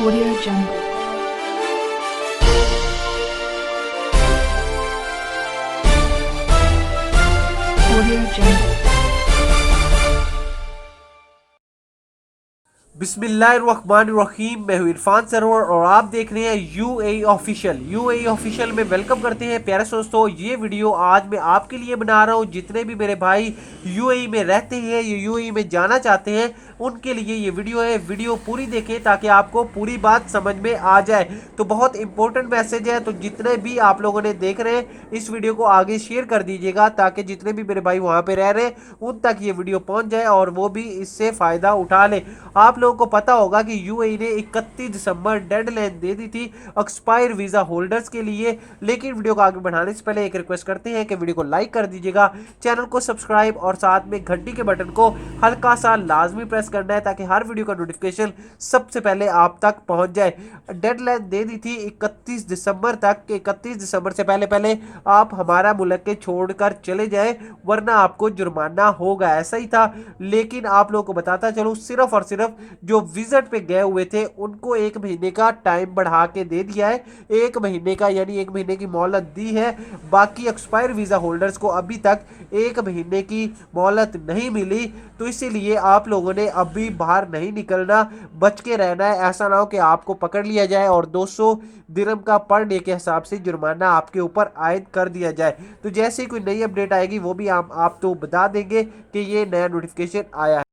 Audio Jungle. Audio Jungle. बिस्मिल्लाहिर्रहमानिर्रहीम। मैं हूं इरफान सरवर और आप देख रहे हैं यूएई ऑफिशियल में वेलकम करते हैं। प्यारे दोस्तों, ये वीडियो आज मैं आपके लिए बना रहा हूं। जितने भी मेरे भाई यूएई में रहते हैं, ये यूएई में जाना चाहते हैं, उनके लिए ये वीडियो है। वीडियो पूरी देखें ताकि आपको पूरी बात समझ में आ जाए। तो बहुत इंपॉर्टेंट मैसेज है, तो जितने भी आप लोगों ने देख रहे हैं इस वीडियो को आगे शेयर कर दीजिएगा ताकि जितने भी मेरे भाई वहां पे रह रहे हैं उन तक ये वीडियो पहुंच जाए और वो भी इससे फायदा उठा ले। आप लोगों को पता होगा कि यूएई ने 31 दिसंबर डेडलाइन दे दी थी एक्सपायर वीजा होल्डर्स के लिए। लेकिन वीडियो को आगे बढ़ाने से पहले एक रिक्वेस्ट करते हैं कि वीडियो को लाइक कर दीजिएगा, चैनल को सब्सक्राइब और साथ में घंटी के बटन को हल्का सा लाजमी प्रेस करना है ताकि हर वीडियो का नोटिफिकेशन सबसे पहले आप तक पहुंच जाए। डेडलाइन दे दी थी 31 दिसंबर तक। 31 दिसंबर से पहले पहले आप हमारा मुल्क के छोड़कर चले जाएं वरना आपको जुर्माना होगा। ऐसा ही था। लेकिन आप लोगों को बताता चलूं, सिर्फ और सिर्फ जो विजिट पे गए हुए थे उनको 1 महीने का टाइम बढ़ा के दे दिया है। 1 महीने का यानी 1 महीने की मोहलत दी है। बाकी एक्सपायर वीजा होल्डर्स को अभी तक 1 महीने की मोहलत नहीं मिली। तो इसीलिए आप लोगों ने अभी बाहर नहीं निकलना, बच के रहना है। ऐसा ना हो कि आपको पकड़ लिया जाए और 200 दिरहम का पर डे के हिसाब से जुर्माना आपके ऊपर आयद कर दिया जाए। तो जैसे ही कोई नई अपडेट आएगी वो भी आप तो बता देंगे कि ये नया नोटिफिकेशन आया है।